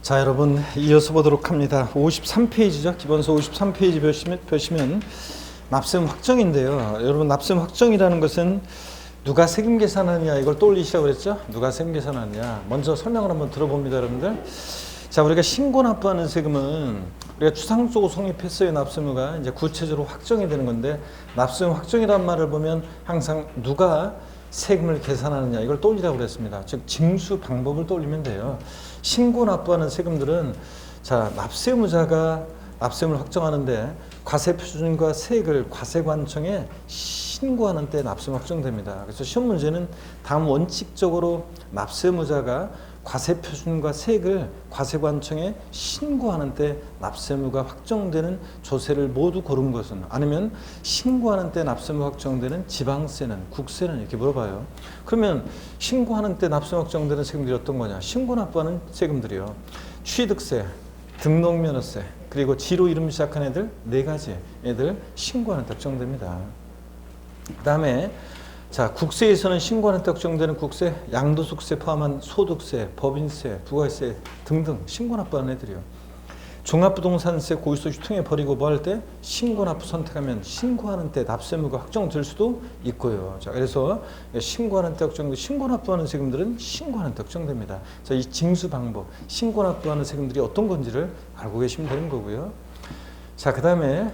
자, 여러분 이어서 보도록 합니다. 53페이지죠. 기본서 53페이지 보시면 납세음 확정인데요. 여러분 납세음 확정이라는 것은 누가 세금 계산하느냐 이걸 떠올리시라고 그랬죠. 누가 세금 계산하느냐 먼저 설명을 한번 들어봅니다, 여러분들. 자, 우리가 신고 납부하는 세금은 우리가 추상적으로 성립했어요. 납세무가 이제 구체적으로 확정이 되는 건데, 납세음 확정이란 말을 보면 항상 누가 세금을 계산하느냐 이걸 떠올리라고 그랬습니다. 즉 징수 방법을 떠올리면 돼요. 신고 납부하는 세금들은 자, 납세무자가 납세금을 확정하는데 과세표준과 세액을 과세관청에 신고하는 때 납세금 확정됩니다. 그래서 시험 문제는 다음 원칙적으로 납세무자가 과세표준과 세액을 과세관청에 신고하는 때 납세무가 확정되는 조세를 모두 고른 것은, 아니면 신고하는 때 납세무 확정되는 지방세는, 국세는, 이렇게 물어봐요. 그러면 신고하는 때 납세무 확정되는 세금들이 어떤 거냐? 신고 납부하는 세금들이요. 취득세, 등록면허세, 그리고 지로 이름 시작한 애들 4가지 애들 신고하는 때 확정됩니다. 그 다음에 자, 국세에서는 신고하는 때 확정되는 국세, 양도소득세 포함한 소득세, 법인세, 부가세 등등 신고 납부하는 애들이요. 종합부동산세 고유소득 통해 버리고 뭐 할 때 신고 납부 선택하면 신고하는 때 납세무가 확정될 수도 있고요. 자, 그래서 신고하는 때 확정되고 신고 납부하는 세금들은 신고하는 때 확정됩니다. 자, 이 징수 방법, 신고 납부하는 세금들이 어떤 건지를 알고 계시면 되는 거고요. 자, 그 다음에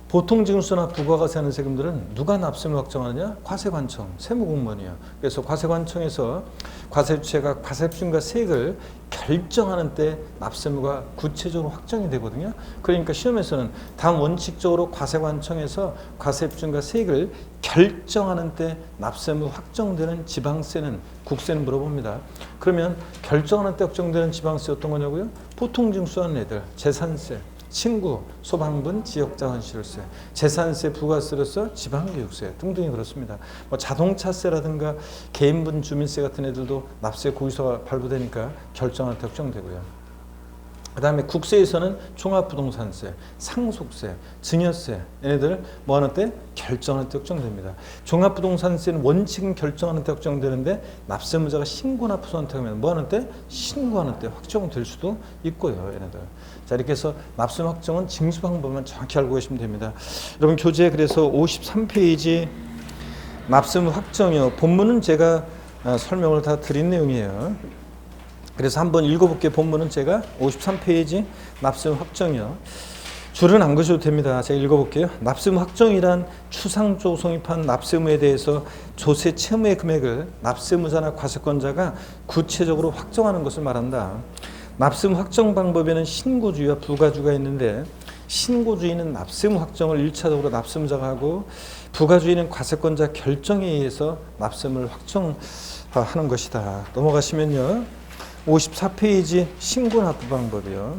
보통징수나 부가가세하는 세금들은 누가 납세무 확정하느냐? 과세관청, 세무공무원이요. 그래서 과세관청에서 과세주체가 과세표준과 세액을 결정하는 때 납세무가 구체적으로 확정이 되거든요. 그러니까 시험에서는 다음 원칙적으로 과세관청에서 과세표준과 세액을 결정하는 때 납세무 확정되는 지방세는, 국세는 물어봅니다. 그러면 결정하는 때 확정되는 지방세 어떤 거냐고요? 보통징수하는 애들, 재산세, 친구, 소방분, 지역자원시설세, 재산세, 부가세로서 지방교육세 등등이 그렇습니다. 뭐 자동차세라든가 개인분 주민세 같은 애들도 납세 고유서가 발부되니까 결정할 때 확정되고요. 그 다음에 국세에서는 종합부동산세, 상속세, 증여세 얘네들 뭐 하는 때? 결정할 때 확정됩니다. 종합부동산세는 원칙은 결정하는 때 확정되는데 납세무자가 신고 납부 선택하면 뭐 하는 때? 신고하는 때 확정될 수도 있고요, 얘네들. 자, 이렇게 해서 납세무 확정은 징수 방법만 정확히 알고 계시면 됩니다. 여러분 교재 그래서 53페이지 납세무 확정이요. 본문은 제가 설명을 다 드린 내용이에요. 그래서 한번 읽어볼게요. 본문은 제가 53페이지 납세무 확정이요. 줄은 안 그셔도 됩니다. 제가 읽어볼게요. 납세무 확정이란 추상적으로 성립한 납세무에 대해서 조세 채무의 금액을 납세무자나 과세권자가 구체적으로 확정하는 것을 말한다. 납세무 확정 방법에는 신고주의와 부가주의가 있는데, 신고주의는 납세무 확정을 1차적으로 납세무자가 하고, 부가주의는 과세권자 결정에 의해서 납세무를 확정하는 것이다. 넘어가시면요. 54페이지 신고 납부 방법이요.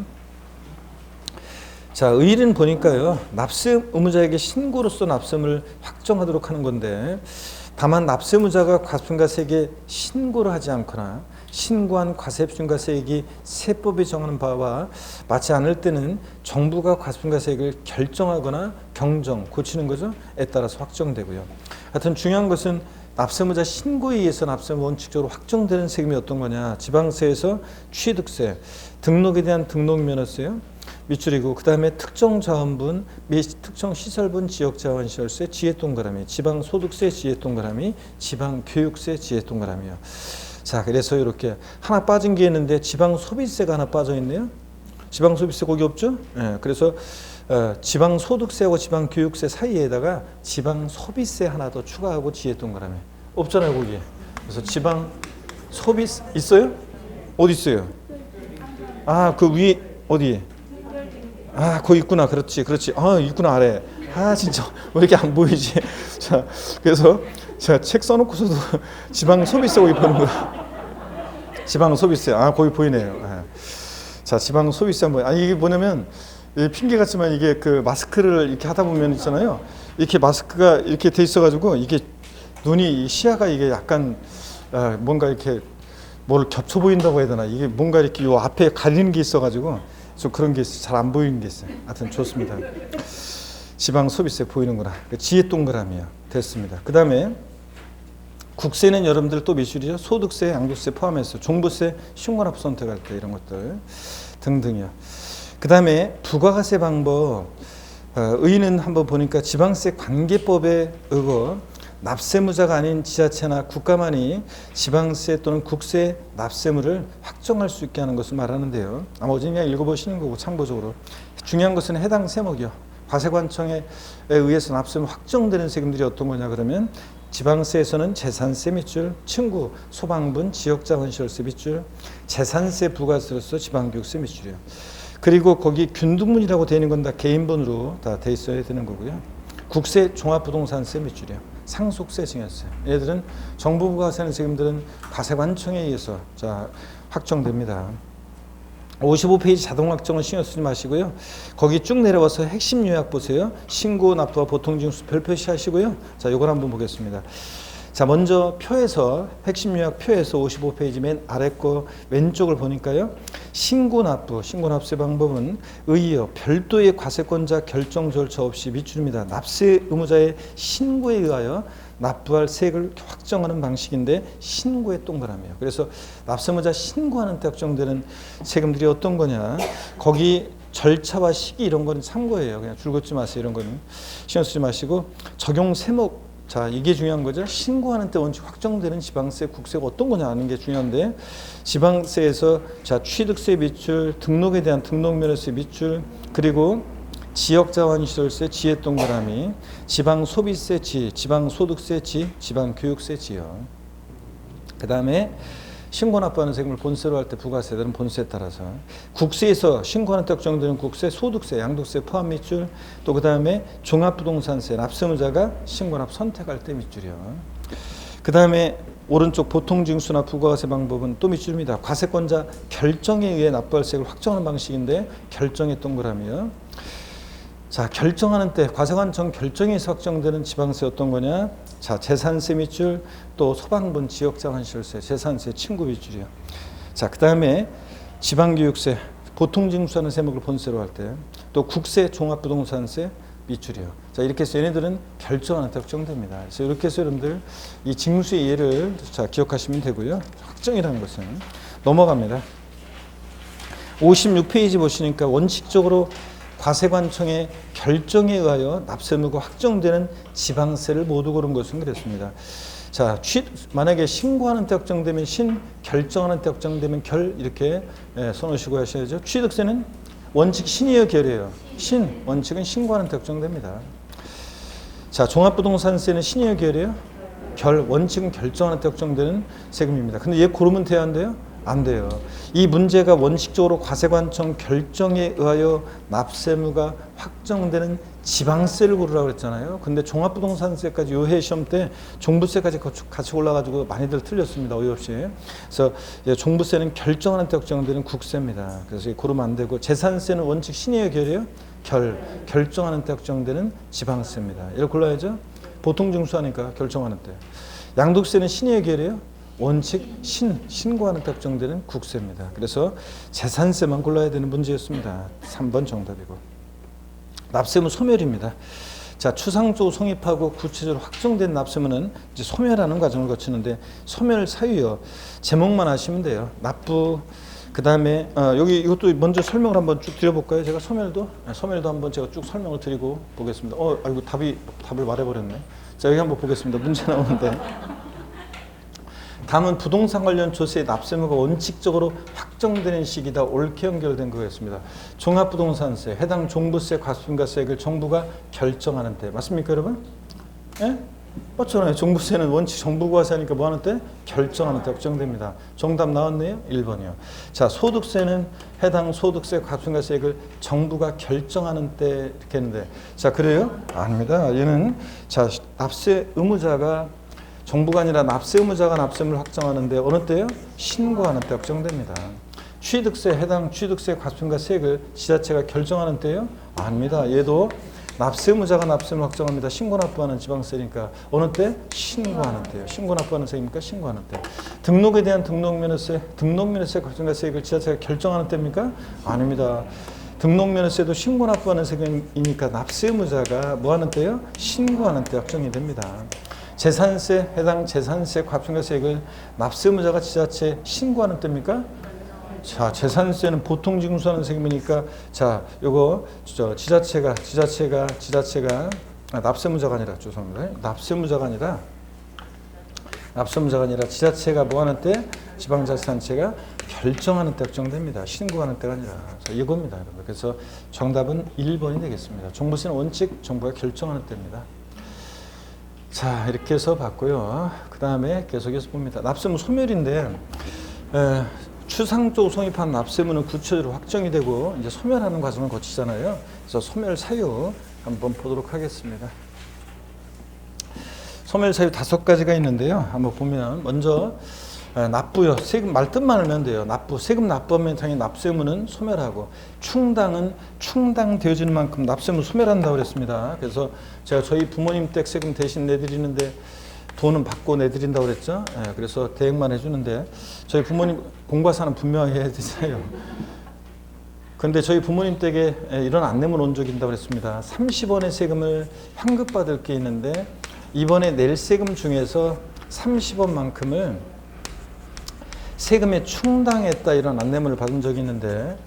자, 의의는 보니까요. 납세 의무자에게 신고로서 납세무를 확정하도록 하는 건데, 다만 납세무자가 과세표준과 세액에 신고를 하지 않거나 신고한 과세표준과 세액이 세법이 정하는 바와 맞지 않을 때는 정부가 과세표준과 세액을 결정하거나 경정, 고치는 거죠. 에 따라서 확정되고요. 하여튼 중요한 것은 납세무자 신고에 의해서 납세무 원칙적으로 확정되는 세금이 어떤 거냐? 지방세에서 취득세, 등록에 대한 등록면허세요. 밑줄이고, 그 다음에 특정자원분 및 특정시설분 지역자원시설세, 지혜동그라미, 지방소득세, 지혜동그라미, 지방교육세, 지혜동그라미요. 자, 그래서 이렇게 하나 빠진 게 있는데 지방소비세가 하나 빠져 있네요. 지방소비세 거기 없죠? 네, 그래서 지방소득세하고 지방교육세 사이에다가 지방소비세 하나 더 추가하고 지혜동그라미 없잖아요, 거기. 그래서 지방소비세 있어요? 어디 있어요? 아, 그 위에 어디? 아, 거기 있구나. 그렇지. 아, 있구나, 아래. 아, 진짜 왜 이렇게 안 보이지? 자, 그래서 제가 책 써놓고서도 지방소비세 거기 보는 거야. 지방소비세. 아, 거기 보이네요. 아. 자, 지방소비세 한번. 아, 이게 뭐냐면 핑계 같지만 이게 그 마스크를 이렇게 하다 보면 있잖아요. 이렇게 마스크가 이렇게 돼 있어가지고 이게 눈이 시야가 이게 약간 뭔가 이렇게 뭘 겹쳐 보인다고 해야 되나? 이게 뭔가 이렇게 요 앞에 가리는 게 있어가지고 좀 그런 게 잘 안 보이는 게 있어요. 하여튼 좋습니다. 지방 소비세 보이는구나. 지혜 동그라미요. 됐습니다. 그 다음에 국세는 여러분들 또 미술이죠. 소득세, 양도세 포함해서 종부세, 신고납부 선택할 때 이런 것들 등등이요. 그 다음에 부가세 방법, 의의는 한번 보니까 지방세 관계법에 의거 납세무자가 아닌 지자체나 국가만이 지방세 또는 국세 납세물을 확정할 수 있게 하는 것을 말하는데요. 아마 어제 그냥 읽어보시는 거고 참고적으로. 중요한 것은 해당 세목이요. 과세관청에 의해서 납세물 확정되는 세금들이 어떤 거냐 그러면 지방세에서는 재산세 밑줄, 층구, 소방분, 지역자원시설세 밑줄, 재산세 부가세로서 지방교육세 밑줄이요. 그리고 거기 균등분이라고 되어 있는 건 다 개인번호로 다 돼 있어야 되는 거고요. 국세, 종합부동산세 밑줄이요. 상속세, 증여세. 얘들은 정부 부과하는 세금들은 과세관청에 의해서 확정됩니다. 55페이지 자동 확정은 신경 쓰지 마시고요. 거기 쭉 내려와서 핵심 요약 보세요. 신고 납부와 보통징수 별표시 하시고요. 자, 요걸 한번 보겠습니다. 자, 먼저 표에서 핵심 요약 표에서 55페이지 맨 아래 거 왼쪽을 보니까요. 신고 납부세 방법은 의의어 별도의 과세권자 결정 절차 없이 밑줄입니다. 납세 의무자의 신고에 의하여 납부할 세액을 확정하는 방식인데 신고의 동그라미예요. 그래서 납세무자 신고하는 때 확정되는 세금들이 어떤 거냐. 거기 절차와 시기 이런 거는 참고예요. 그냥 줄긋지 마세요. 이런 거는 신경 쓰지 마시고 적용 세목. 자, 이게 중요한 거죠. 신고하는 때 원칙 확정되는 지방세, 국세가 어떤 거냐 하는 게 중요한데 지방세에서 자, 취득세 밑줄, 등록에 대한 등록면허세 밑줄, 그리고 지역자원시설세 지혜 동그라미, 지방소비세 지, 지방소득세 지, 지방교육세 지요. 그 다음에 신고 납부하는 세금을 본세로 할 때 부가세들은 본세에 따라서 국세에서 신고하는 때 확정되는 국세, 소득세, 양도세 포함 밑줄, 또 그 다음에 종합부동산세 납세무자가 신고납 선택할 때 밑줄이요. 그 다음에 오른쪽 보통징수나 부가세 방법은 또 밑줄입니다. 과세권자 결정에 의해 납부할 세액을 확정하는 방식인데 결정의 동그라미요. 자, 결정하는 때 과세관청 결정에서 확정되는 지방세 어떤 거냐? 자, 재산세 밑줄, 또 소방분, 지역자원시설세, 재산세, 층구 밑줄이요. 자, 그 다음에 지방교육세, 보통징수하는 세목을 본세로 할 때, 또 국세, 종합부동산세 밑줄이요. 자, 이렇게 해서 얘네들은 결정하는 때 확정됩니다. 그래서 이렇게 해서 여러분들 이 징수의 예를 자 기억하시면 되고요. 확정이라는 것은 넘어갑니다. 56페이지 보시니까 원칙적으로 과세관청의 결정에 의하여 납세무가 확정되는 지방세를 모두 고른 것은 그랬습니다. 자, 만약에 신고하는 때 확정되면 신, 결정하는 때 확정되면 결 이렇게 써놓으시고 하셔야죠. 취득세는 원칙 신이에요, 결이에요? 신, 원칙은 신고하는 때 확정됩니다. 자, 종합부동산세는 신이에요, 결이에요? 결, 원칙은 결정하는 때 확정되는 세금입니다. 근데 얘 고르면 돼야 안 돼요? 안 돼요. 이 문제가 원칙적으로 과세관청 결정에 의하여 납세무가 확정되는 지방세를 고르라고 그랬잖아요. 근데 종합부동산세까지 요해 시험 때 종부세까지 같이 올라가지고 많이들 틀렸습니다. 어이없이. 그래서 종부세는 결정하는 때 확정되는 국세입니다. 그래서 고르면 안 되고 재산세는 원칙 신이에요, 결이에요? 결정하는 때 확정되는 지방세입니다. 이걸 골라야죠. 보통징수하니까 결정하는 때. 양도세는 신이에요, 결이에요? 원칙 신고하는 때 확정되는 국세입니다. 그래서 재산세만 골라야 되는 문제였습니다. 3번 정답이고. 납세무 소멸입니다. 자, 추상적으로 성립하고 구체적으로 확정된 납세무는 이제 소멸하는 과정을 거치는데 소멸 사유요. 제목만 아시면 돼요. 납부. 그 다음에 여기 이것도 먼저 설명을 한번 쭉 드려볼까요? 제가 소멸도 한번 제가 쭉 설명을 드리고 보겠습니다. 아이고 답을 말해버렸네. 자, 여기 한번 보겠습니다. 문제 나오는데. 다음은 부동산 관련 조세의 납세무가 원칙적으로 확정되는 시기다. 옳게 연결된 거였습니다. 종합부동산세, 해당 종부세, 과수인가세액을 정부가 결정하는 때. 맞습니까, 여러분? 예? 맞잖아요. 종부세는 원칙 정부가 하니까 뭐 하는 때? 결정하는 때 확정됩니다. 정답 나왔네요? 1번이요. 자, 소득세는 해당 소득세, 과수인가세액을 정부가 결정하는 때 이렇게 했는데. 자, 그래요? 아닙니다. 얘는 자, 납세 의무자가 정부가 아니라 납세 의무자가 납세물을 확정하는데 어느 때요? 신고하는 때 확정됩니다. 취득세, 해당 취득세, 과수인가세액을 지자체가 결정하는 때요? 아닙니다. 얘도 납세 의무자가 납세물을 확정합니다. 신고 납부하는 지방세니까 어느 때? 신고하는 때요. 신고 납부하는 세입니까? 신고하는 때. 등록에 대한 등록면허세, 과수인가세액을 지자체가 결정하는 때입니까? 아닙니다. 등록면허세도 신고 납부하는 세금이니까 납세 의무자가 뭐 하는 때요? 신고하는 때 확정이 됩니다. 재산세, 해당 재산세, 과평가세액을 납세 의무자가 지자체에 신고하는 때입니까? 자, 재산세는 보통 징수하는 세금이니까, 자, 요거 지자체가 납세 의무자가 아니라, 죄송합니다. 납세 의무자가 아니라 지자체가 뭐 하는 때? 지방자치단체가 결정하는 때 결정됩니다. 신고하는 때가 아니라. 자, 이겁니다, 여러분. 그래서 정답은 1번이 되겠습니다. 정부세는 원칙 정부가 결정하는 때입니다. 자, 이렇게 해서 봤고요. 그 다음에 계속해서 봅니다. 납세의무 소멸인데, 추상적으로 성립한 납세의무는 구체적으로 확정이 되고 이제 소멸하는 과정을 거치잖아요. 그래서 소멸 사유 한번 보도록 하겠습니다. 소멸 사유 5가지가 있는데요. 한번 보면 먼저 납부요. 세금 말뜻만 알면 돼요. 납부. 세금 납부하면 당연히 납세 의무는 소멸하고, 충당은 충당되어지는 만큼 납세 의무 소멸한다고 그랬습니다. 그래서 제가 저희 부모님 댁 세금 대신 내드리는데 돈은 받고 내드린다고 그랬죠. 그래서 대행만 해주는데 저희 부모님 공과사는 분명하게 해야 되잖아요. 근데 저희 부모님 댁에 이런 안내문 온 적이 있다고 그랬습니다. 30원의 세금을 환급받을 게 있는데 이번에 낼 세금 중에서 30원만큼을 세금에 충당했다, 이런 안내문을 받은 적이 있는데,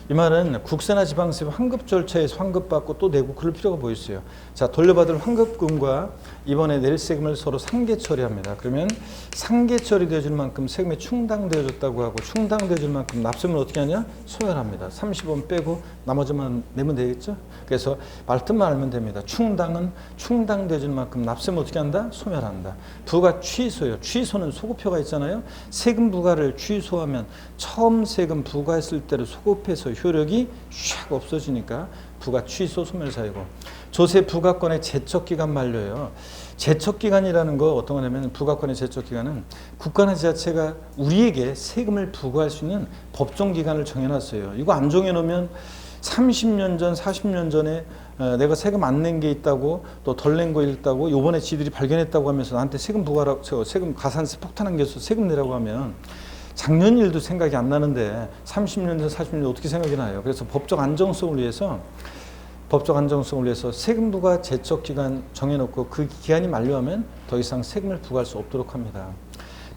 이 말은 국세나 지방세 환급 절차에서 환급받고 또 내고 그럴 필요가 뭐 있어요. 자, 돌려받을 환급금과 이번에 낼 세금을 서로 상계 처리합니다. 그러면 상계 처리되어질 만큼 세금이 충당되어졌다고 하고, 충당되어질 만큼 납세금을 어떻게 하냐? 소멸합니다. 30원 빼고 나머지만 내면 되겠죠. 그래서 말뜻만 알면 됩니다. 충당은 충당되어질 만큼 납세금을 어떻게 한다? 소멸한다. 부과 취소요. 취소는 소급표가 있잖아요. 세금 부과를 취소하면 처음 세금 부과했을 때로 소급해서 효력이 샥 없어지니까 부과 취소 소멸 사유고, 조세 부과권의 제척기간 만료예요. 제척기간이라는 거 어떤 거냐면, 부과권의 제척기간은 국가나 지자체가 우리에게 세금을 부과할 수 있는 법정기간을 정해놨어요. 이거 안 정해놓으면 30년 전, 40년 전에 내가 세금 안 낸 게 있다고, 또 덜 낸 거 있다고, 요번에 지들이 발견했다고 하면서 나한테 세금 부과라고, 세금 가산세 폭탄한 게 있어 세금 내라고 하면 작년 일도 생각이 안 나는데 30년 전, 40년 전 어떻게 생각이 나요? 그래서 법적 안정성을 위해서 세금 부과 제척 기간 정해놓고 그 기간이 만료하면 더 이상 세금을 부과할 수 없도록 합니다.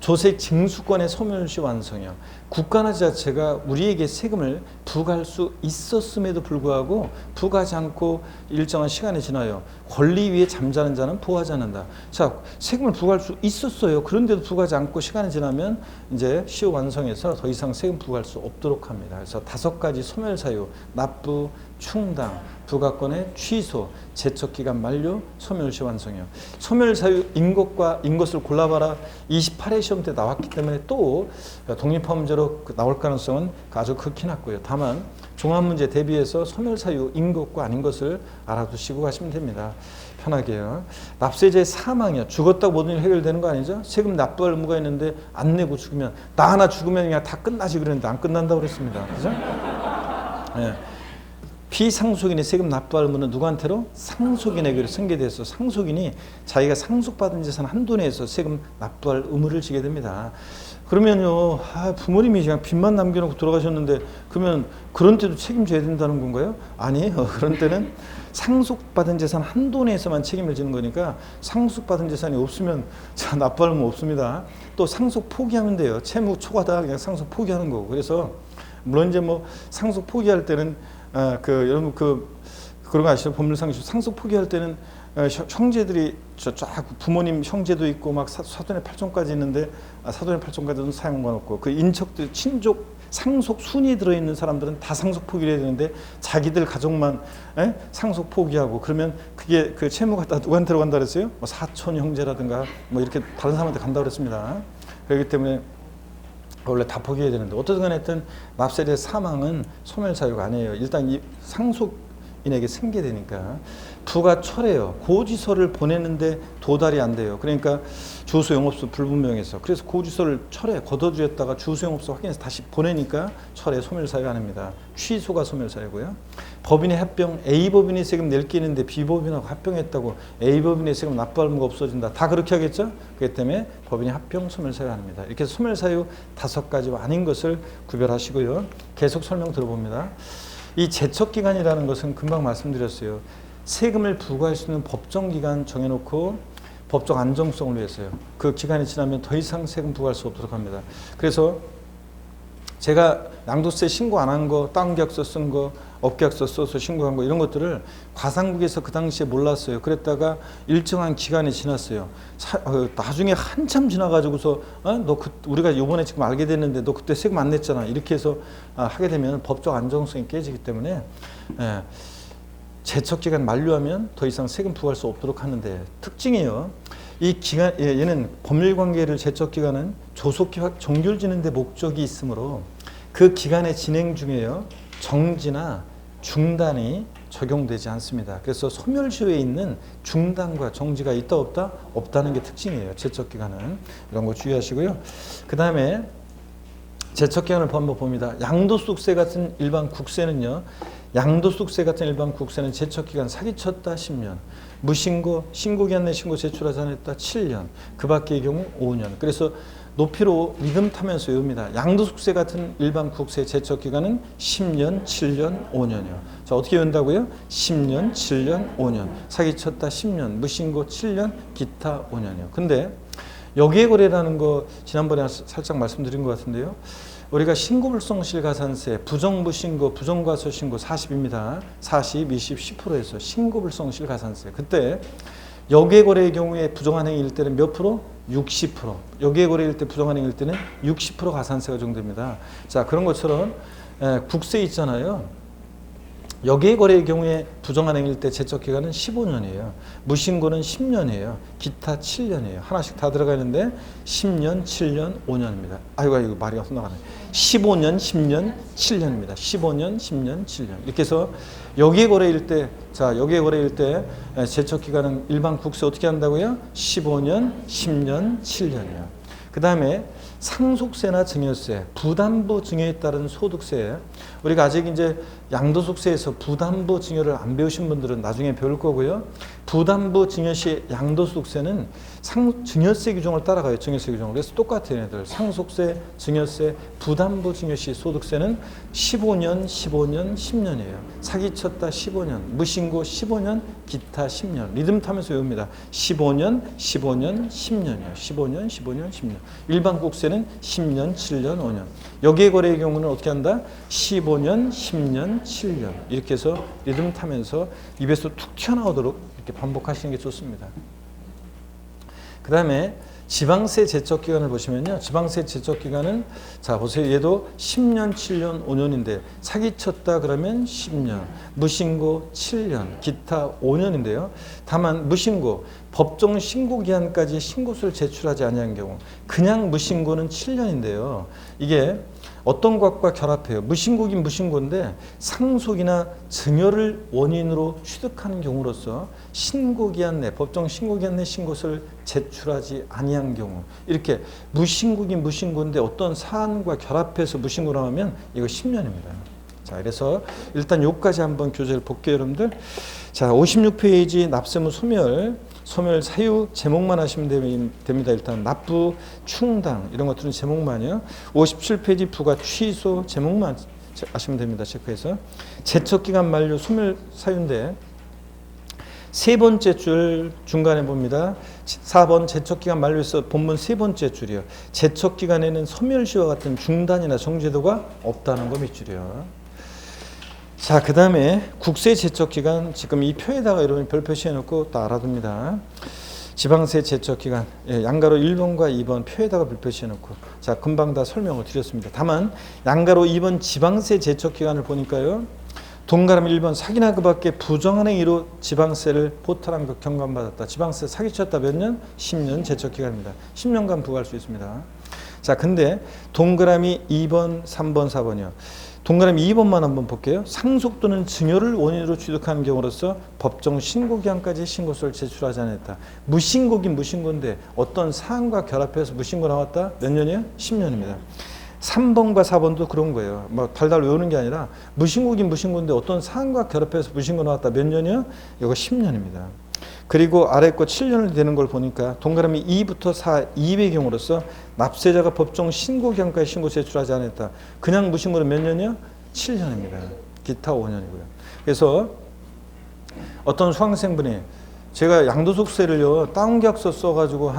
조세 징수권의 소멸시 완성이요. 국가나 지자체가 우리에게 세금을 부과할 수 있었음에도 불구하고 부과하지 않고 일정한 시간이 지나요. 권리 위에 잠자는 자는 보호하지 않는다. 자, 세금을 부과할 수 있었어요. 그런데도 부과하지 않고 시간이 지나면 이제 시효 완성해서 더 이상 세금 부과할 수 없도록 합니다. 그래서 5가지 소멸 사유: 납부, 충당, 부과권의 취소, 제척기간 만료, 소멸시 완성이요. 소멸 사유 인 것을 골라봐라. 28회 시험 때 나왔기 때문에 또 독립화 문제로 나올 가능성은 아주 극히 낮고요. 다만 종합문제 대비해서 소멸 사유 인 것과 아닌 것을 알아두시고 가시면 됩니다. 편하게요. 납세자의 사망이요. 죽었다고 모든 일 해결되는 거 아니죠? 세금 납부할 의무가 있는데 안 내고 죽으면, 나 하나 죽으면 그냥 다 끝나지 그랬는데 안 끝난다고 그랬습니다. 그죠? 네. 피상속인의 세금 납부할 의무는 누구한테로? 상속인에게 승계돼서 상속인이 자기가 상속받은 재산 한도 내에서 세금 납부할 의무를 지게 됩니다. 그러면요, 부모님이 그냥 빚만 남겨놓고 돌아가셨는데 그러면 그런 때도 책임져야 된다는 건가요? 아니에요. 그런 때는 상속받은 재산 한도 내에서만 책임을 지는 거니까 상속받은 재산이 없으면 자, 납부할 의무 없습니다. 또 상속 포기하면 돼요. 채무 초과다 그냥 상속 포기하는 거고. 그래서 물론 이제 뭐 상속 포기할 때는 여러분 그런 거 아시죠? 법률상식 상속 포기할 때는 형제들이 쫙 부모님 형제도 있고 막 사돈의 8종까지 있는데 사돈의 8종까지는 사용관 없고, 그 인척들 친족 상속 순위 들어있는 사람들은 다 상속 포기를 해야 되는데 자기들 가족만 상속 포기하고, 그러면 그게 그 채무가 다 누구한테로 간다 그랬어요? 뭐 사촌 형제라든가 뭐 이렇게 다른 사람한테 간다 그랬습니다. 그렇기 때문에 원래 다 포기해야 되는데, 어떻든 간에 하여튼 납세자의 사망은 소멸 사유가 아니에요. 일단 이 상속인에게 승계되니까. 부가 철회요. 고지서를 보내는데 도달이 안 돼요. 그러니까 주소 영업소 불분명해서, 그래서 고지서를 철회 걷어주었다가 주소 영업소 확인해서 다시 보내니까 철회 소멸 사유가 아닙니다. 취소가 소멸 사유고요. 법인의 합병, A법인이 세금 낼 게 있는데 B법인하고 합병했다고 A법인의 세금 납부할 의무가 없어진다. 다 그렇게 하겠죠? 그렇기 때문에 법인의 합병 소멸 사유 아닙니다. 이렇게 소멸 사유 5가지와 아닌 것을 구별하시고요. 계속 설명 들어봅니다. 이 제척기간이라는 것은 금방 말씀드렸어요. 세금을 부과할 수 있는 법정기간 정해놓고 법적 안정성을 위해서요. 그 기간이 지나면 더 이상 세금 부과할 수 없도록 합니다. 그래서 제가 양도세 신고 안 한 거, 다운계약서 쓴 거, 업계약서 써서 신고한 거 이런 것들을 과상국에서 그 당시에 몰랐어요. 그랬다가 일정한 기간이 지났어요. 나중에 한참 지나가지고서 우리가 이번에 지금 알게 됐는데 너 그때 세금 안 냈잖아. 이렇게 해서 하게 되면 법적 안정성이 깨지기 때문에 제척기간 만료하면 더 이상 세금 부과할 수 없도록 하는데 특징이에요. 이 기간 얘는 법률관계를 제척기간은 조속히 정결지는 데 목적이 있으므로 그 기간의 진행 중에요. 정지나 중단이 적용되지 않습니다. 그래서 소멸시효에 있는 중단과 정지가 있다 없다? 없다는 게 특징이에요. 제척기간은. 이런 거 주의하시고요. 그 다음에 제척기간을 한번 봅니다. 양도소득세 같은 일반 국세는요. 양도소득세 같은 일반 국세는 제척기간 사기쳤다 10년, 무신고, 신고기한 내 신고 제출하지 않았다 7년, 그 밖의 경우 5년. 그래서 높이로 리듬 타면서 외웁니다. 양도소득세 같은 일반 국세 제척기간은 10년, 7년, 5년이요. 자, 어떻게 외운다고요? 10년, 7년, 5년. 사기쳤다 10년, 무신고 7년, 기타 5년이요. 근데 여기에거래라는 거 지난번에 살짝 말씀드린 것 같은데요. 우리가 신고불성실 가산세, 부정무신고, 부정과소신고 40입니다. 40, 20, 10%에서 신고불성실 가산세. 그때 여객거래의 경우에 부정한 행위일 때는 몇 프로? 60%. 여객거래일 때 부정한 행위일 때는 60% 가산세가 적용됩니다. 자, 그런 것처럼 국세 있잖아요. 여객거래의 경우에 부정한 행위일 때 제척기간은 15년이에요. 무신고는 10년이에요. 기타 7년이에요. 하나씩 다 들어가 있는데 10년, 7년, 5년입니다. 아이고 말이 헛나가네. 15년, 10년, 7년입니다. 15년, 10년, 7년. 이렇게 해서 여객거래일 때, 자, 여객거래일 때 제척기간은 일반 국세 어떻게 한다고요? 15년, 10년, 7년이요. 그 다음에 상속세나 증여세, 부담부 증여에 따른 소득세. 우리가 아직 이제 양도소득세에서 부담부 증여를 안 배우신 분들은 나중에 배울 거고요. 부담부 증여 시 양도소득세는 증여세 규정을 따라가요. 증여세 규정을. 그래서 똑같아요. 얘네들. 상속세, 증여세, 부담부 증여 시 소득세는 15년, 15년, 10년이에요. 사기쳤다 15년, 무신고 15년, 기타 10년. 리듬 타면서 외웁니다. 15년, 15년, 10년이에요. 15년, 15년, 10년. 일반 국세는 10년, 7년, 5년. 여객거래의 경우는 어떻게 한다? 15년, 10년, 7년. 이렇게 해서 리듬 타면서 입에서 툭 튀어나오도록 이렇게 반복하시는 게 좋습니다. 그 다음에 지방세 제척기간을 보시면요. 지방세 제척기간은 자 보세요. 얘도 10년, 7년, 5년인데 사기쳤다 그러면 10년, 무신고 7년, 기타 5년인데요. 다만 무신고, 법정 신고기한까지 신고서를 제출하지 아니한 경우 그냥 무신고는 7년인데요. 이게 어떤 것과 결합해요. 무신고긴 무신고인데 상속이나 증여를 원인으로 취득하는 경우로서 신고기한 내, 법정 신고기한 내 신고서를 제출하지 아니한 경우 이렇게 무신고긴 무신고인데 어떤 사안과 결합해서 무신고를 하면 이거 10년입니다. 자, 그래서 일단 요까지 한번 교재를 볼게요, 여러분들. 자, 56페이지 납세무 소멸 사유 제목만 하시면 됩니다. 일단 납부, 충당 이런 것들은 제목만이요. 57페이지 부과 취소 제목만 하시면 됩니다. 체크해서 제척기간 만료 소멸 사유인데 세 번째 줄 중간에 봅니다. 4번 제척기간 만료에서 본문 세 번째 줄이요. 제척기간에는 소멸시와 같은 중단이나 정제도가 없다는 거 밑줄이요. 자, 그 다음에 국세 제척기간 지금 이 표에다가 여러분이 별 표시해놓고 또 알아둡니다. 지방세 제척기간 양가로 1번과 2번 표에다가 별 표시해놓고 자 금방 다 설명을 드렸습니다. 다만 양가로 2번 지방세 제척기간을 보니까요. 동그라미 1번 사기나 그 밖에 부정한 행위로 지방세를 포탈한 것 경감받았다. 지방세 사기쳤다 몇 년? 10년 제척기간입니다. 10년간 부과할 수 있습니다. 자, 근데 동그라미 2번, 3번, 4번이요. 동그라미 2번만 한번 볼게요. 상속 또는 증여를 원인으로 취득하는 경우로서 법정 신고기한까지 신고서를 제출하지 않았다. 무신고긴 무신고인데 어떤 사안과 결합해서 무신고 나왔다? 몇 년이에요? 10년입니다. 3번과 4번도 그런 거예요. 뭐 달달 외우는 게 아니라 무신고긴 무신고인데 어떤 사안과 결합해서 무신고 나왔다. 몇 년이요? 이거 10년입니다. 그리고 아래 거 7년을 되는 걸 보니까 동그라미 2부터 4, 2의 경우로서 납세자가 법정 신고기한까지 신고 제출하지 않았다. 그냥 무신고는 몇 년이요? 7년입니다. 기타 5년이고요. 그래서 어떤 수강생분이 제가 양도소득세를요 다운계약서 써가지고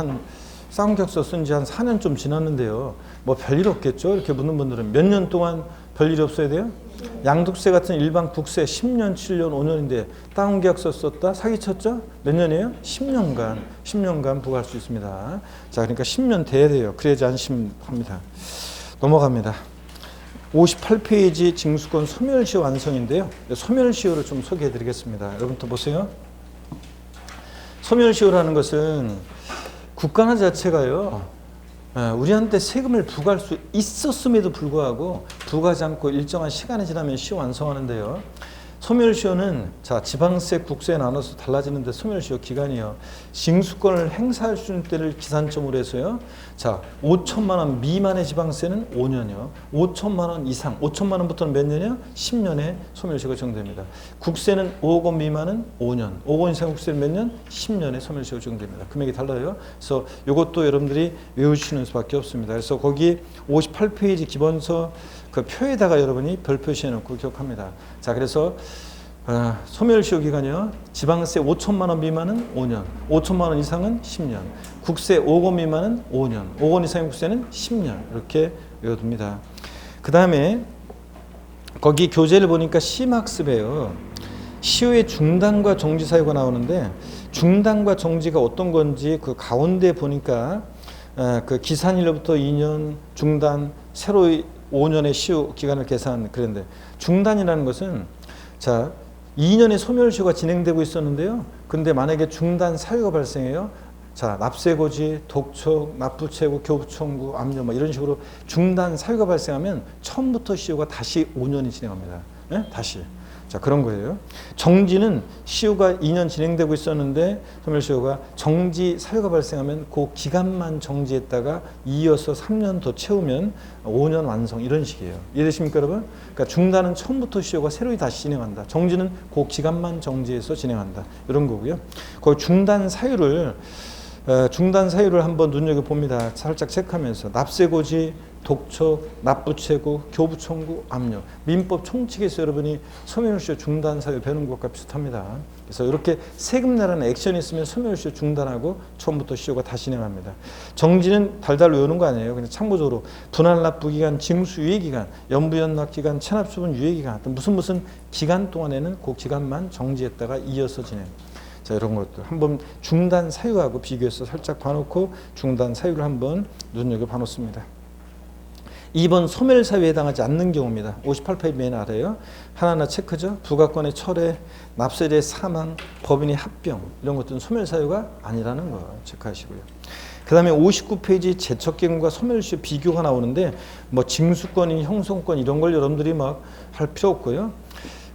다운계약서 쓴 지 한 4년 좀 지났는데요. 뭐 별일 없겠죠? 이렇게 묻는 분들은 몇 년 동안 별일이 없어야 돼요? 양도세 같은 일반 국세 10년, 7년, 5년인데 다운계약서 썼다? 사기쳤죠? 몇 년이에요? 10년간 부과할 수 있습니다. 자, 그러니까 10년 돼야 돼요. 그래야지 안심합니다. 넘어갑니다. 58페이지 징수권 소멸시효 완성인데요. 소멸시효를 좀 소개해 드리겠습니다. 여러분들 보세요. 소멸시효라는 것은 국가나 자체가요 우리한테 세금을 부과할 수 있었음에도 불구하고 부과하지 않고 일정한 시간이 지나면 시효 완성하는데요. 소멸시효는 자 지방세, 국세에 나눠서 달라지는데 소멸시효 기간이요. 징수권을 행사할 수 있는 때를 기산점으로 해서요. 자 5천만 원 미만의 지방세는 5년이요. 5천만 원 이상, 5천만 원부터는 몇 년이요? 10년에 소멸시효가 적용됩니다. 국세는 5억 원 미만은 5년, 5억 원 이상 국세는 몇 년? 10년에 소멸시효가 적용됩니다. 금액이 달라요. 그래서 이것도 여러분들이 외우시는 수밖에 없습니다. 그래서 거기 58페이지 기본서 그 표에다가 여러분이 별 표시해 놓고 기억합니다. 자, 그래서 소멸시효 기간이요. 지방세 5천만 원 미만은 5년, 5천만 원 이상은 10년, 국세 5억 원 미만은 5년, 5억 원 이상의 국세는 10년 이렇게 외워둡니다. 그 다음에 거기 교재를 보니까 시막습이에요. 시효의 중단과 정지 사유가 나오는데 중단과 정지가 어떤 건지 그 가운데 보니까 그 기산일로부터 2년 중단 새로 5년의 시효 기간을 계산 그랬는데 중단이라는 것은 자 2년의 소멸시효가 진행되고 있었는데요. 근데 만약에 중단 사유가 발생해요. 자 납세고지, 독촉, 납부채고, 교부청구, 압류 뭐 이런 식으로 중단 사유가 발생하면 처음부터 시효가 다시 5년이 진행합니다. 네? 다시. 자 그런 거예요. 정지는 시효가 2년 진행되고 있었는데 소멸시효가 정지 사유가 발생하면 그 기간만 정지했다가 이어서 3년 더 채우면 5년 완성 이런 식이에요. 이해되십니까 여러분? 그러니까 중단은 처음부터 시효가 새로이 다시 진행한다. 정지는 그 기간만 정지해서 진행한다. 이런 거고요. 그 중단 사유를 한번 눈여겨봅니다. 살짝 체크하면서 납세고지, 독촉, 납부채고, 교부청구, 압류. 민법 총칙에서 여러분이 소멸시효 중단 사유 배우는 것과 비슷합니다. 그래서 이렇게 세금 내라는 액션이 있으면 소멸시효 중단하고 처음부터 시효가 다시 진행합니다. 정지는 달달 외우는 거 아니에요. 그냥 참고적으로 분할 납부 기간, 징수 유예 기간, 연부연납 기간, 체납 처분 유예 기간 같은 무슨 기간 동안에는 그 기간만 정지했다가 이어서 진행. 자 이런 것들 한번 중단 사유하고 비교해서 살짝 봐놓고 중단 사유를 한번 눈여겨 봐놓습니다. 2번 소멸 사유에 해당하지 않는 경우입니다. 58페이지 맨 아래요. 하나하나 체크죠. 부가권의 철회, 납세자의 사망, 법인의 합병 이런 것들은 소멸 사유가 아니라는 거 체크하시고요. 그 다음에 59페이지 제척기간과 소멸시효 비교가 나오는데 뭐 징수권이 형성권 이런 걸 여러분들이 막 할 필요 없고요.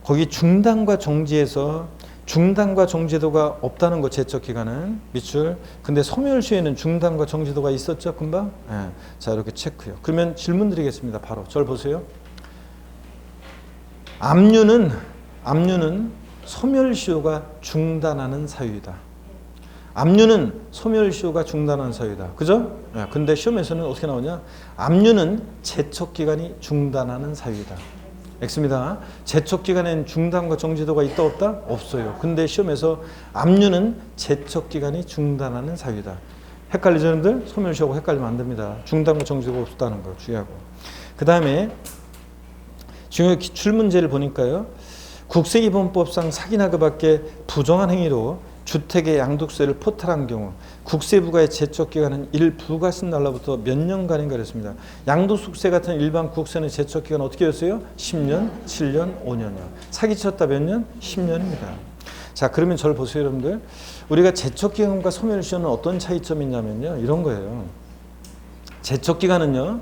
거기 중단과 정지에서 중단과 정지도가 없다는 거 제척기간은 밑줄. 근데 소멸시효에는 중단과 정지도가 있었죠 금방? 네. 자 이렇게 체크요. 그러면 질문 드리겠습니다. 바로 저를 보세요. 압류는 소멸시효가 중단하는 사유이다. 압류는 소멸시효가 중단하는 사유이다. 그죠? 네. 근데 시험에서는 어떻게 나오냐? 압류는 제척기간이 중단하는 사유이다. X입니다. 제척기간엔 중단과 정지도가 있다 없다? 없어요. 근데 시험에서 압류는 제척기간이 중단하는 사유이다. 헷갈리죠 여러분들? 소멸시효하고 헷갈리면 안 됩니다. 중단과 정지도가 없다는 거 주의하고. 그 다음에 중요 기출문제를 보니까요. 국세기본법상 사기나 그 밖에 부정한 행위로 주택의 양도세를 포탈한 경우 국세부가의 제척기간은 1부가세 날로부터 몇 년간인가 그랬습니다. 양도소득세 같은 일반 국세는 제척기간 어떻게 했어요? 10년, 7년, 5년이요. 사기쳤다 몇 년? 10년입니다. 자 그러면 저를 보세요 여러분들. 우리가 제척기간과 소멸시효는 어떤 차이점이 있냐면요. 이런 거예요. 제척기간은요.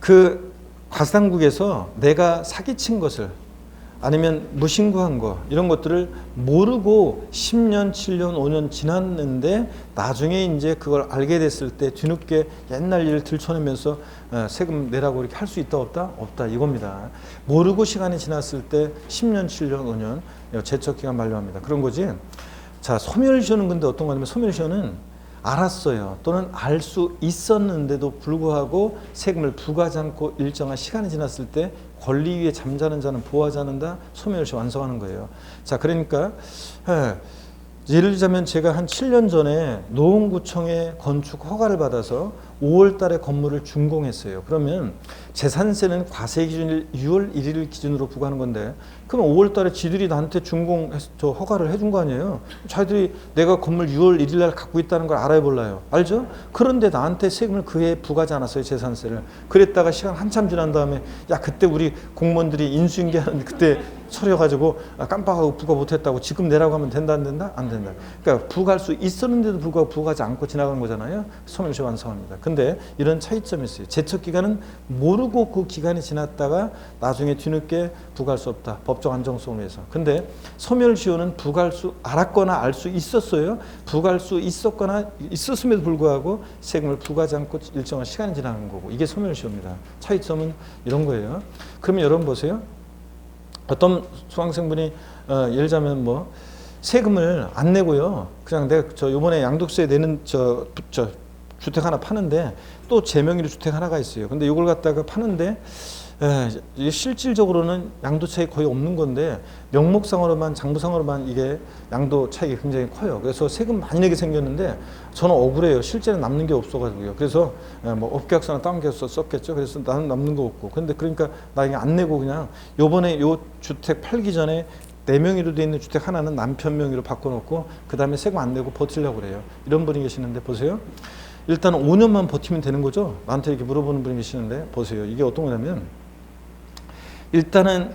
그 과세당국에서 내가 사기친 것을 아니면 무신고한 거 이런 것들을 모르고 10년, 7년, 5년 지났는데 나중에 이제 그걸 알게 됐을 때 뒤늦게 옛날 일을 들춰내면서 세금 내라고 이렇게 할 수 있다 없다? 없다 이겁니다. 모르고 시간이 지났을 때 10년, 7년, 5년 제척기간 만료합니다. 그런 거지. 자 소멸시효는 근데 어떤 거냐면 소멸시효는 알았어요. 또는 알 수 있었는데도 불구하고 세금을 부과하지 않고 일정한 시간이 지났을 때 권리 위에 잠자는 자는 보호하지 않는다. 소멸시효 완성하는 거예요. 자, 그러니까 예를 들자면 제가 한 7년 전에 노원구청에 건축 허가를 받아서 5월 달에 건물을 준공했어요. 그러면 재산세는 과세 기준일 6월 1일 기준으로 부과하는 건데, 그럼 5월 달에 지들이 나한테 저 허가를 해준 거 아니에요? 자기들이 내가 건물 6월 1일 날 갖고 있다는 걸 알아야 몰라요. 알죠? 그런데 나한테 세금을 그해 부과하지 않았어요, 재산세를. 그랬다가 시간 한참 지난 다음에, 야, 그때 우리 공무원들이 인수인계하는 그때 서려가지고 깜빡하고 부과 못했다고 지금 내라고 하면 된다, 안 된다? 안 된다. 그러니까 부과할 수 있었는데도 불구하고 부과하지 않고 지나간 거잖아요. 소멸시 완성합니다. 근데 이런 차이점이 있어요. 제척 기간은 모르고 그 기간이 지났다가 나중에 뒤늦게 부과할 수 없다. 법적 안정성을 위해서. 근데 소멸시효는 부과할 수 알았거나 알 수 있었어요. 부과할 수 있었거나 있었음에도 불구하고 세금을 부과하지 않고 일정한 시간이 지나는 거고, 이게 소멸시효입니다. 차이점은 이런 거예요. 그러면 여러분 보세요. 어떤 수강생분이 예를 들자면 뭐 세금을 안 내고요, 그냥 내가 저 요번에 양도세 내는 저 주택 하나 파는데 또 제 명의로 주택 하나가 있어요. 근데 이걸 갖다가 파는데 이게 실질적으로는 양도 차익이 거의 없는 건데 명목상으로만, 장부상으로만 이게 양도 차익이 굉장히 커요. 그래서 세금 많이 내게 생겼는데 저는 억울해요. 실제는 남는 게 없어가지고요. 그래서 뭐 업계약서나 다운 계약서 썼겠죠. 그래서 나는 남는 거 없고. 근데 그러니까 나 이게 안 내고 그냥 요번에 요 주택 팔기 전에 내 명의로 돼 있는 주택 하나는 남편 명의로 바꿔놓고 그 다음에 세금 안 내고 버티려고 그래요. 이런 분이 계시는데 보세요. 일단 5년만 버티면 되는 거죠. 나한테 이렇게 물어보는 분이 계시는데 보세요. 이게 어떤 거냐면, 일단은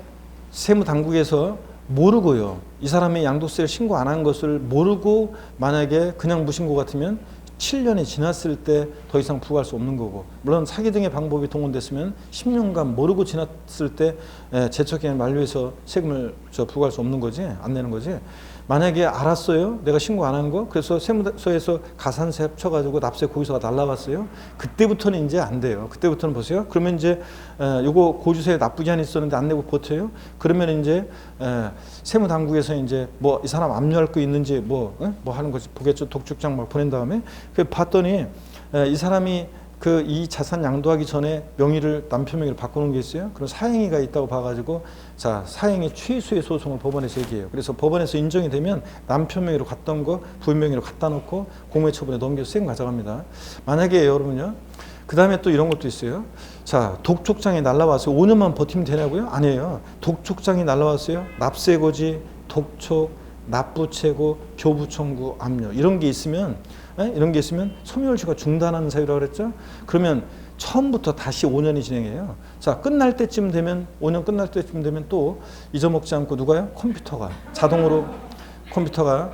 세무당국에서 모르고요, 이 사람이 양도세를 신고 안 한 것을 모르고 만약에 그냥 무신고 같으면 7년이 지났을 때 더 이상 부과할 수 없는 거고, 물론 사기 등의 방법이 동원됐으면 10년간 모르고 지났을 때 제척기간 만료해서 세금을 부과할 수 없는 거지, 안 내는 거지. 만약에 알았어요, 내가 신고 안 한 거, 그래서 세무서에서 가산세 합쳐가지고 납세 고지서가 날라갔어요. 그때부터는 이제 안 돼요. 그때부터는 보세요. 그러면 이제 요거 고지서에 납부 기한이 있었는데 안 내고 버텨요. 그러면 이제 세무당국에서 이제 뭐 이 사람 압류할 거 있는지 뭐 하는 거지 보겠죠. 독촉장 막 보낸 다음에 그 봤더니 이 사람이 이 자산 양도하기 전에 명의를 남편 명의로 바꾸는 게 있어요. 그런 사행위가 있다고 봐가지고 자, 사행위 취소의 소송을 법원에서 얘기해요. 그래서 법원에서 인정이 되면 남편 명의로 갔던 거 부인 명의로 갖다 놓고 공매처분에 넘겨서 세금 가져갑니다. 만약에 여러분요, 그 다음에 또 이런 것도 있어요. 자, 독촉장이 날라왔어요. 5년만 버티면 되냐고요? 아니에요. 독촉장이 날라왔어요. 납세고지, 독촉, 납부채고, 교부청구, 압류 이런 게 있으면 소멸시효가 중단하는 사유라고 그랬죠. 그러면 처음부터 다시 5년이 진행해요. 자, 끝날 때쯤 되면 5년 끝날 때쯤 되면 또 잊어먹지 않고 누가요? 컴퓨터가 자동으로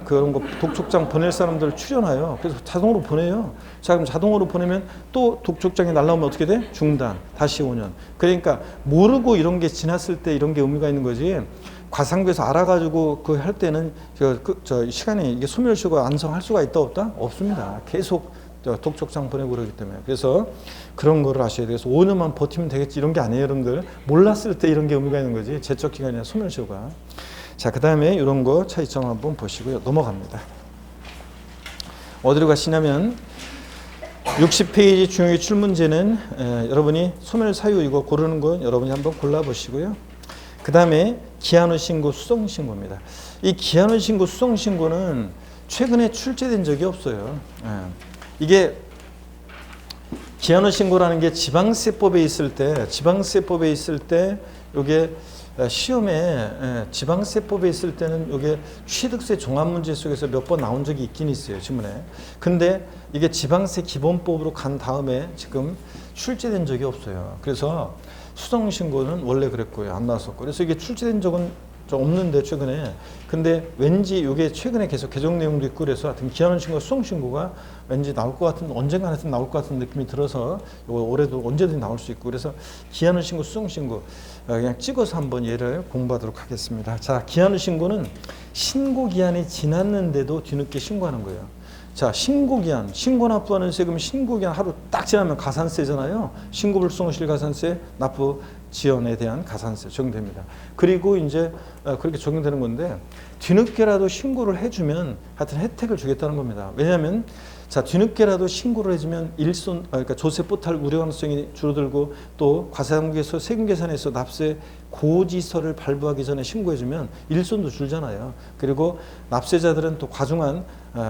그런 거 독촉장 보낼 사람들 추려놔요. 그래서 자동으로 보내요. 자, 그럼 자동으로 보내면 또 독촉장이 날라오면 어떻게 돼? 중단. 다시 5년. 그러니까 모르고 이런 게 지났을 때 이런 게 의미가 있는 거지. 과상부에서 알아가지고 그 할 때는 시간이 이게 소멸시효가 완성할 수가 있다 없다? 없습니다. 계속 독촉장 보내고 그러기 때문에. 그래서 그런 거를 아셔야 돼요. 그래서 5년만 버티면 되겠지 이런 게 아니에요, 여러분들. 몰랐을 때 이런 게 의미가 있는 거지. 제척 기간이나 소멸시효가. 자, 그 다음에 이런 거 차이점 한번 보시고요. 넘어갑니다. 어디로 가시냐면 60페이지 중요기 출문제는 여러분이 소멸 사유 이거 고르는 건 여러분이 한번 골라보시고요. 그 다음에 기한후 신고, 수송 신고입니다. 이 기한후 신고, 수송 신고는 최근에 출제된 적이 없어요. 이게 기한후 신고라는 게 지방세법에 있을 때 이게 시험에 지방세법에 있을 때는 이게 취득세 종합문제 속에서 몇 번 나온 적이 있긴 있어요, 지문에. 근데 이게 지방세 기본법으로 간 다음에 지금 출제된 적이 없어요. 그래서 수정신고는 원래 그랬고요, 안 나왔었고. 그래서 이게 출제된 적은 좀 없는데 최근에. 근데 왠지 이게 최근에 계속 개정 내용도 있고 그래서 하여튼 기한후 신고, 수정신고가 왠지 나올 것 같은, 언젠가 하여튼 나올 것 같은 느낌이 들어서 이거 올해도 언제든지 나올 수 있고 그래서 기한후 신고, 수정신고 그냥 찍어서 한번 얘를 공부하도록 하겠습니다. 자, 기한후 신고는 신고 기한이 지났는데도 뒤늦게 신고하는 거예요. 자, 신고기한, 신고 납부하는 세금 신고기한 하루 딱 지나면 가산세잖아요. 신고불성실 가산세, 납부 지연에 대한 가산세 적용됩니다. 그리고 이제 그렇게 적용되는 건데 뒤늦게라도 신고를 해주면 하여튼 혜택을 주겠다는 겁니다. 왜냐하면 자, 뒤늦게라도 신고를 해주면 그러니까 조세 포탈 우려 가능성이 줄어들고 또 과세당국에서 세금 계산에서 납세 고지서를 발부하기 전에 신고해주면 일손도 줄잖아요. 그리고 납세자들은 또 과중한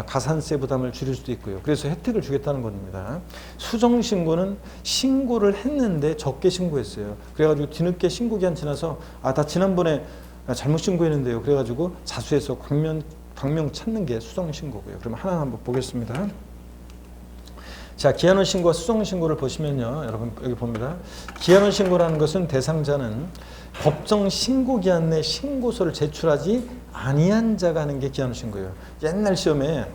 가산세 부담을 줄일 수도 있고요. 그래서 혜택을 주겠다는 겁니다. 수정신고는 신고를 했는데 적게 신고했어요. 그래가지고 뒤늦게 신고기한 지나서 나 지난번에 잘못 신고했는데요. 그래가지고 자수해서 광명 찾는 게 수정신고고요. 그럼 하나 한번 보겠습니다. 자, 기한원 신고와 수정 신고를 보시면요, 여러분 여기 봅니다. 기한원 신고라는 것은 대상자는 법정 신고 기한 내 신고서를 제출하지 아니한 자가 하는 게 기한원 신고예요. 옛날 시험에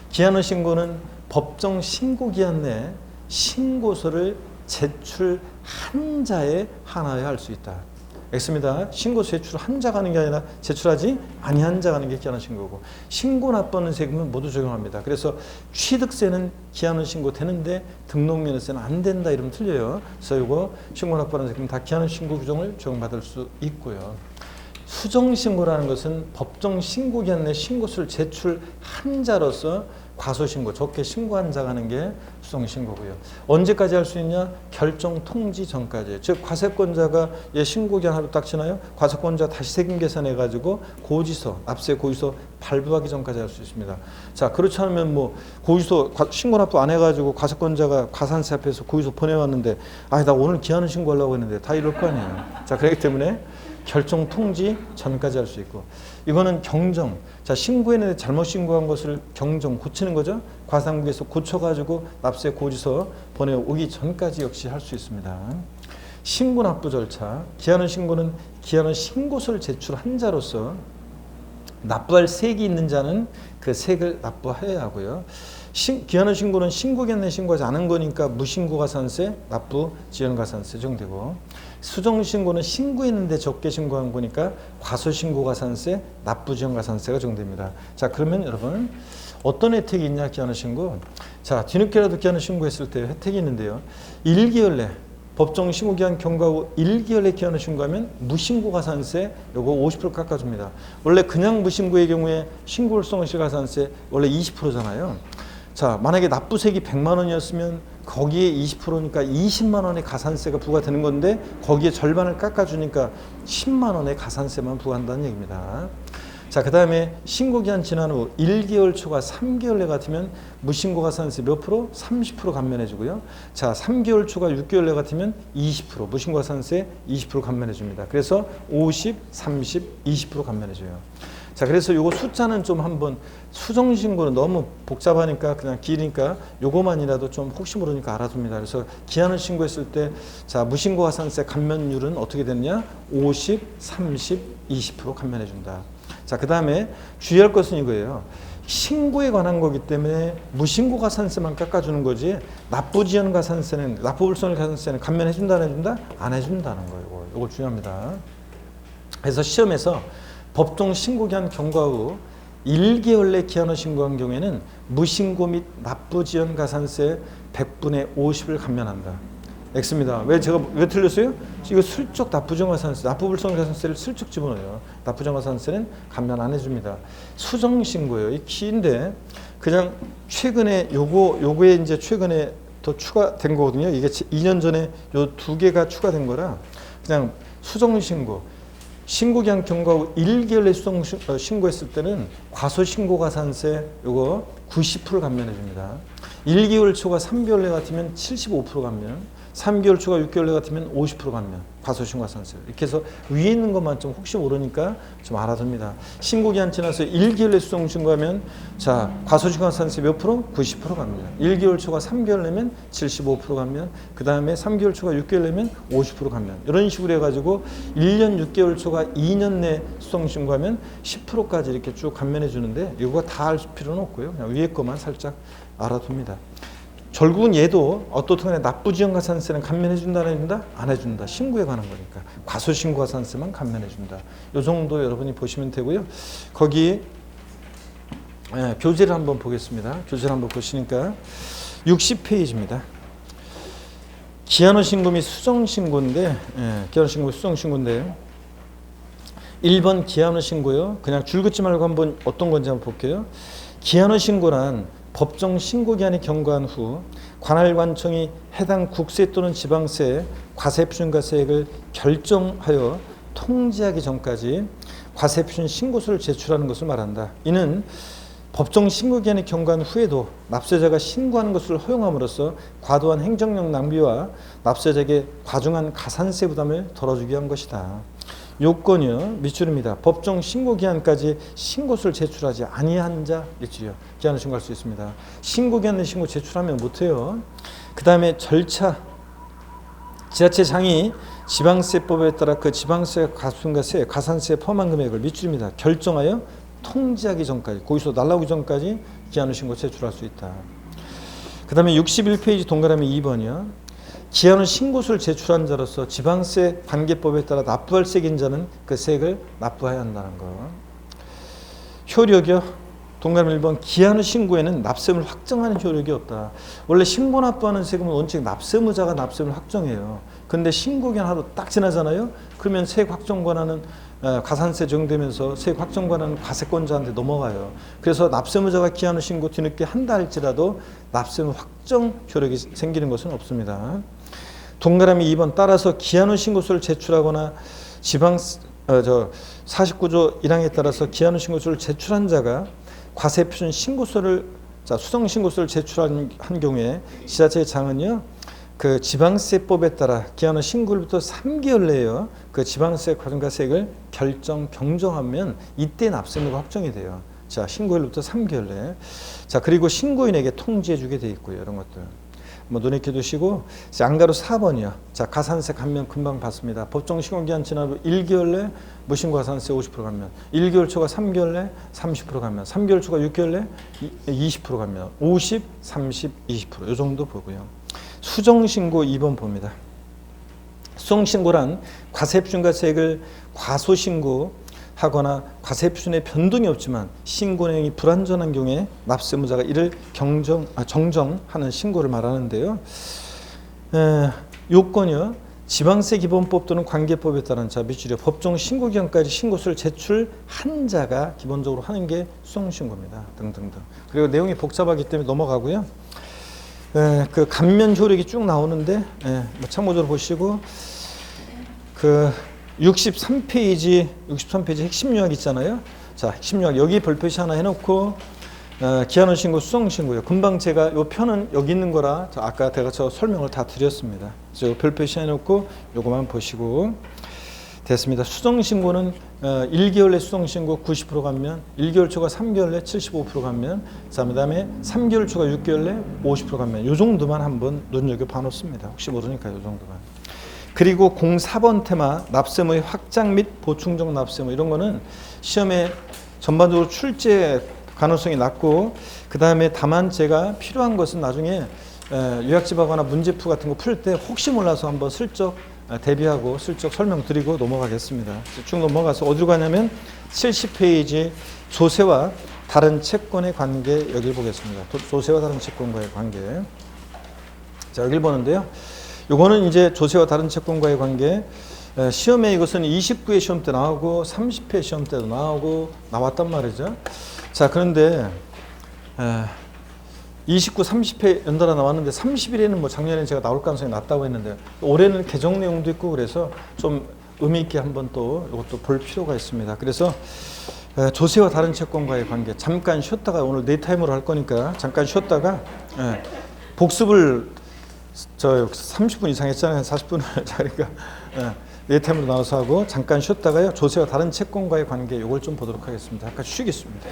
기한원 신고는 법정 신고 기한 내 신고서를 제출한 자에 한하여 할 수 있다. X입니다. 신고 제출한 자가 하는 게 아니라 제출하지 아니한 자가 하는 게 기한원 신고고, 신고 납부하는 세금은 모두 적용합니다. 그래서 취득세는 기한원 신고 되는데 등록면허세는 안 된다 이러면 틀려요. 그래서 이거 신고 납부하는 세금은 다 기한원 신고 규정을 적용받을 수 있고요. 수정신고라는 것은 법정 신고 기한 내 신고서를 제출한 자로서 과소신고, 적게 신고한 자가 하는 게 수정신고고요. 언제까지 할 수 있냐? 결정 통지 전까지. 즉 과세권자가 신고 기한 하루 딱 지나요. 과세권자 다시 세금 계산해가지고 고지서, 납세 고지서 발부하기 전까지 할 수 있습니다. 자, 그렇지 않으면 뭐 고지서 신고 납부 안 해가지고 과세권자가 가산세 앞에서 고지서 보내왔는데 나 오늘 기한을 신고하려고 했는데 다 이럴 거 아니에요. 자, 그렇기 때문에 결정 통지 전까지 할 수 있고, 이거는 경정. 자, 신고했는데 잘못 신고한 것을 경정, 고치는 거죠. 과세당국에서 고쳐가지고 납세 고지서 보내오기 전까지 역시 할 수 있습니다. 신고 납부 절차. 기한원 신고는 기한원 신고서를 제출한 자로서 납부할 세액이 있는 자는 그 세액을 납부해야 하고요. 기한원 신고는 신고 기한 내 신고하지 않은 거니까 무신고 가산세, 납부 지연 가산세 적용되고, 수정 신고는 신고했는데 적게 신고한 거니까 과소신고 가산세, 납부 지연 가산세가 적용됩니다. 자, 그러면 여러분 어떤 혜택이 있냐? 기한원 신고. 자, 뒤늦게라도 기한원 신고했을 때 혜택이 있는데요. 1개월 내 법정 신고 기한 경과후 1개월 내 기한원 신고하면 무신고 가산세 요거 50% 깎아줍니다. 원래 그냥 무신고의 경우에 신고일성시 가산세 원래 20%잖아요. 자, 만약에 납부세액이 100만 원이었으면 거기에 20%니까 20만 원의 가산세가 부과되는 건데 거기에 절반을 깎아주니까 10만 원의 가산세만 부과한다는 얘기입니다. 자, 그 다음에 신고기한 지난 후 1개월 초과 3개월 내 같으면 무신고 가산세 몇 프로? 30% 감면해주고요. 자, 3개월 초과 6개월 내 같으면 20%, 무신고 가산세 20% 감면해줍니다. 그래서 50, 30, 20% 감면해줘요. 자, 그래서 요거 숫자는 좀 한번, 수정신고는 너무 복잡하니까 그냥 길으니까 요거만이라도 좀 혹시 모르니까 알아둡니다. 그래서 기한을 신고했을 때, 자, 무신고 가산세 감면율은 어떻게 되느냐? 50, 30, 20% 감면해준다. 자, 그 다음에 주의할 것은 이거예요. 신고에 관한 거기 때문에 무신고 가산세만 깎아주는 거지, 납부지연 가산세는, 납부불손일 가산세는 감면해준다, 안 해준다? 안 해준다는 거예요. 이거 중요합니다. 그래서 시험에서 법정 신고기한 경과 후 1개월 내 기한을 신고한 경우에는 무신고 및 납부지연 가산세 100분의 50을 감면한다. X입니다. 왜 틀렸어요? 이거 슬쩍 납부정가산세, 납부불성가산세를 슬쩍 집어넣어요. 납부정가산세는 감면 안 해줍니다. 수정신고예요. 이 키인데 그냥 최근에 요거에 이제 최근에 더 추가된 거거든요. 이게 2년 전에 요 두 개가 추가된 거라 그냥 수정신고. 신고기한 경과 후 1개월 내 신고했을 때는 과소신고가산세 요거 90% 감면해 줍니다. 1개월 초과 3개월 내 같으면 75% 감면, 3개월 초과 6개월 내 같으면 50% 감면, 과소신고가산세. 이렇게 해서 위에 있는 것만 좀 혹시 모르니까 좀 알아둡니다. 신고기한 지나서 1개월 내 수정신고하면 자, 과소신고가산세 몇 프로? 90% 감면. 1개월 초과 3개월 내면 75% 감면, 그 다음에 3개월 초과 6개월 내면 50% 감면. 이런 식으로 해가지고 1년 6개월 초과 2년 내 수정신고하면 10%까지 이렇게 쭉 감면해 주는데 이거 다 알 필요는 없고요. 그냥 위에 것만 살짝 알아둡니다. 결국은 얘도 어떻든 간에 납부지연가산세는 감면해준다, 안 해준다? 안 해준다. 신고에 관한 거니까. 과소신고가산세만 감면해준다. 이 정도 여러분이 보시면 되고요. 거기 교재를 한번 보겠습니다. 교재를 한번 보시니까 60페이지입니다. 기한후 신고 및 수정신고인데, 기한후 신고, 수정신고인데요. 1번 기한후 신고요. 그냥 줄 긋지 말고 한번 어떤 건지 한번 볼게요. 기한후 신고란 법정 신고기한이 경과한 후 관할관청이 해당 국세 또는 지방세 과세 표준가세액을 결정하여 통지하기 전까지 과세 표준 신고서를 제출하는 것을 말한다. 이는 법정 신고 기한이 경과한 후에도 납세자가 신고하는 것을 허용함으로써 과도한 행정력 낭비와 납세자에게 과중한 가산세 부담을 덜어주기 위한 것이다. 요건이요. 밑줄입니다. 법정 신고 기한까지 신고서를 제출하지 아니한 자 밑줄이요. 기한을 신고할 수 있습니다. 신고 기한을 신고 제출하면 못해요. 그 다음에 절차. 지자체장이 지방세법에 따라 그 지방세 가중과세 가산세 포함한 금액을 밑줄입니다. 결정하여 통지하기 전까지, 거기서 날라오기 전까지 기한후 신고 제출할 수 있다. 그 다음에 61페이지 동그라미 2번이요. 기한후 신고서를 제출한 자로서 지방세 관계법에 따라 납부할 세액인 자는 그 세액을 납부해야 한다는 거. 효력이요. 동그라미 1번. 기한후 신고에는 납세금을 확정하는 효력이 없다. 원래 신고 납부하는 세금은 원칙 납세무자가 납세금을 확정해요. 근데 신고기한 하루 딱 지나잖아요. 그러면 세액 확정 권한은 가산세 적용되면서 세액 확정 권한은 과세권자한테 넘어가요. 그래서 납세무자가 기한후 신고 뒤늦게 한다 할지라도 납세금 확정 효력이 생기는 것은 없습니다. 동그라미 2번. 따라서 기한후 신고서를 제출하거나 지방 49조 1항에 따라서 기한후 신고서를 제출한 자가 과세 표준 신고서를 수정 신고서를 제출한 경우에 지자체장은요. 그 지방세법에 따라 기한후 신고일부터 3개월 내에요. 그 지방세 과중과세액을 경정하면 이때 납세무가 확정이 돼요. 자, 신고일부터 3개월 내에. 자, 그리고 신고인에게 통지해 주게 돼 있고요. 이런 것들. 눈에 익혀 두시고, 양가로 4번이요. 자, 가산세 감면 금방 받습니다. 법정 신고기한 지난 후 1개월 내 무신고 가산세 50% 감면, 1개월 초과 3개월 내 30% 감면, 3개월 초과 6개월 내 20% 감면, 50, 30, 20% 이 정도 보고요. 수정신고 2번 봅니다. 수정신고란 과세표준과세액을 과소신고하거나 과세표준에 변동이 없지만 신고 내용이 불완전한 경우에 납세무자가 이를 정정하는 신고를 말하는데요. 요건이요. 지방세 기본법 또는 관계법에 따른 밑줄이요. 법정 신고기한까지 신고서를 제출한 자가 기본적으로 하는 게 수정신고입니다. 등등등. 그리고 내용이 복잡하기 때문에 넘어가고요. 그 감면 효력이 쭉 나오는데 참고적으로 보시고 그 63페이지 핵심 요약 있잖아요. 자, 핵심 요약 여기 별표시 하나 해놓고 기한후 신고 수정 신고요. 금방 제가 요 편은 여기 있는 거라 아까 제가 설명을 다 드렸습니다. 그래서 별표시 해놓고 요거만 보시고 됐습니다. 수정 신고는 1개월 내 수정 신고 90% 감면, 1개월 초과 3개월 내 75% 감면, 그다음에 3개월 초과 6개월 내 50% 감면. 요 정도만 한번 눈여겨 봐놓습니다. 혹시 모르니까 요 정도만. 그리고 04번 테마 납세무의 확장 및 보충적 납세무 이런 거는 시험에 전반적으로 출제 가능성이 낮고 그다음에 다만 제가 필요한 것은 나중에 요약집하거나 문제프 같은 거 풀 때 혹시 몰라서 한번 슬쩍 대비하고 슬쩍 설명드리고 넘어가겠습니다. 쭉 넘어가서 어디로 가냐면 70페이지 조세와 다른 채권의 관계 여기 보겠습니다. 조세와 다른 채권과의 관계. 자, 여기 보는데요. 요거는 이제 조세와 다른 채권과의 관계. 시험에 이것은 29회 시험 때 나오고 30회 시험 때도 나왔단 말이죠. 자, 그런데 29, 30회 연달아 나왔는데 31회는 뭐 작년에 제가 나올 가능성이 낮다고 했는데 올해는 개정 내용도 있고 그래서 좀 의미 있게 한번 또 이것도 볼 필요가 있습니다. 그래서 조세와 다른 채권과의 관계 잠깐 쉬었다가 오늘 네 타임으로 할 거니까 잠깐 쉬었다가 복습을 30분 이상 했잖아요. 40분을 그러니까 네 타임으로 나눠서 하고 잠깐 쉬었다가요. 조세와 다른 채권과의 관계 이걸 좀 보도록 하겠습니다. 잠깐 쉬겠습니다.